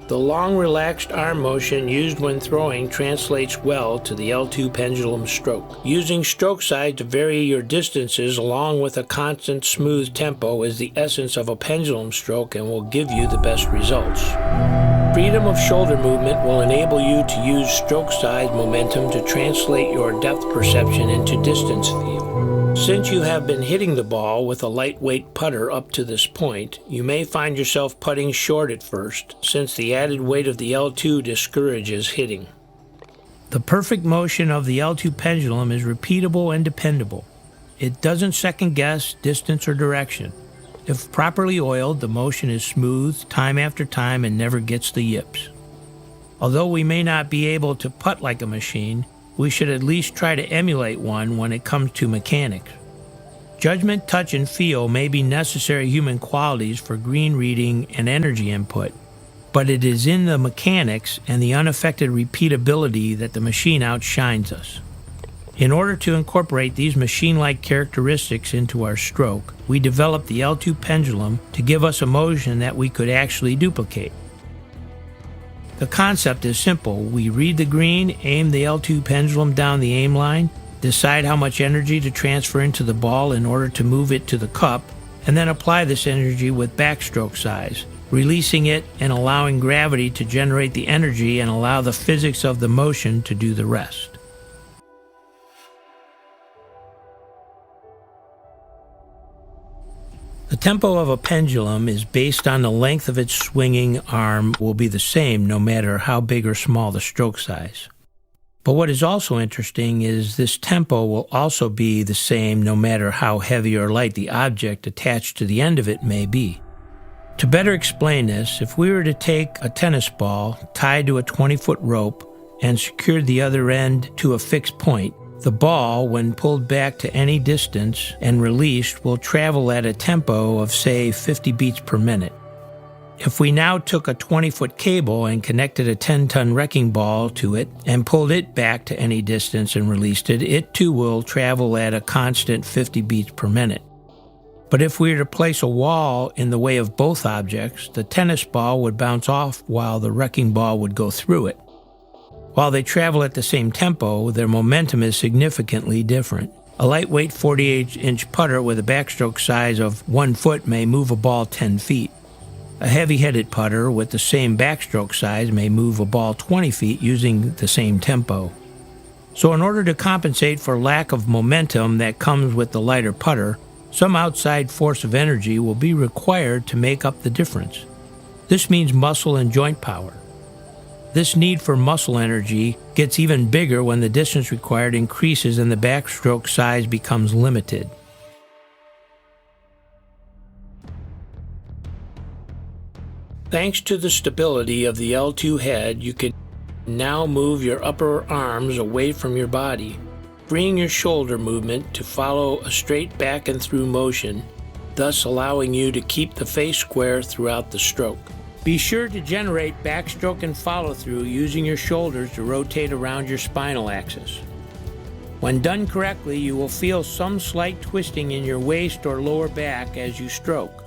The long relaxed arm motion used when throwing translates well to the L2 pendulum stroke. Using stroke size to vary your distances along with a constant smooth tempo is the essence of a pendulum stroke and will give you the best results. Freedom of shoulder movement will enable you to use stroke size momentum to translate your depth perception into distance feel. Since you have been hitting the ball with a lightweight putter up to this point, you may find yourself putting short at first, since the added weight of the L2 discourages hitting. The perfect motion of the L2 pendulum is repeatable and dependable. It doesn't second-guess distance or direction. If properly oiled, the motion is smooth time after time and never gets the yips. Although we may not be able to putt like a machine, we should at least try to emulate one when it comes to mechanics. Judgment, touch, and feel may be necessary human qualities for green reading and energy input, but it is in the mechanics and the unaffected repeatability that the machine outshines us. In order to incorporate these machine-like characteristics into our stroke, we developed the L2 pendulum to give us a motion that we could actually duplicate. The concept is simple. We read the green, aim the L2 pendulum down the aim line, decide how much energy to transfer into the ball in order to move it to the cup, and then apply this energy with backstroke size, releasing it and allowing gravity to generate the energy and allow the physics of the motion to do the rest. The tempo of a pendulum is based on the length of its swinging arm will be the same no matter how big or small the stroke size. But what is also interesting is this tempo will also be the same no matter how heavy or light the object attached to the end of it may be. To better explain this, if we were to take a tennis ball tied to a 20-foot rope and secured the other end to a fixed point, the ball, when pulled back to any distance and released, will travel at a tempo of, say, 50 beats per minute. If we now took a 20-foot cable and connected a 10-ton wrecking ball to it and pulled it back to any distance and released it, it too will travel at a constant 50 beats per minute. But if we were to place a wall in the way of both objects, the tennis ball would bounce off while the wrecking ball would go through it. While they travel at the same tempo, their momentum is significantly different. A lightweight 48-inch putter with a backstroke size of 1 foot may move a ball 10 feet. A heavy-headed putter with the same backstroke size may move a ball 20 feet using the same tempo. So in order to compensate for lack of momentum that comes with the lighter putter, some outside force of energy will be required to make up the difference. This means muscle and joint power. This need for muscle energy gets even bigger when the distance required increases and the backstroke size becomes limited. Thanks to the stability of the L2 head, you can now move your upper arms away from your body, freeing your shoulder movement to follow a straight back and through motion, thus allowing you to keep the face square throughout the stroke. Be sure to generate backstroke and follow-through using your shoulders to rotate around your spinal axis. When done correctly, you will feel some slight twisting in your waist or lower back as you stroke.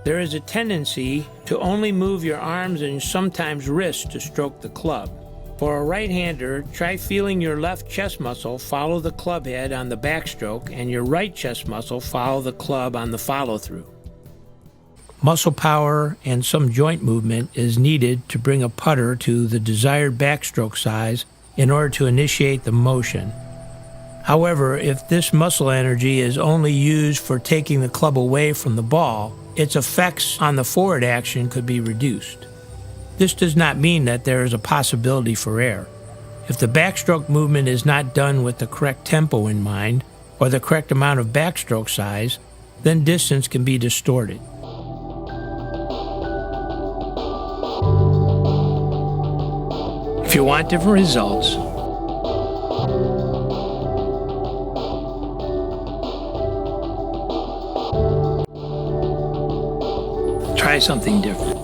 There is a tendency to only move your arms and sometimes wrists to stroke the club. For a right-hander, try feeling your left chest muscle follow the club head on the backstroke and your right chest muscle follow the club on the follow-through. Muscle power and some joint movement is needed to bring a putter to the desired backstroke size in order to initiate the motion. However, if this muscle energy is only used for taking the club away from the ball, its effects on the forward action could be reduced. This does not mean that there is a possibility for error. If the backstroke movement is not done with the correct tempo in mind or the correct amount of backstroke size, then distance can be distorted. If you want different results, try something different.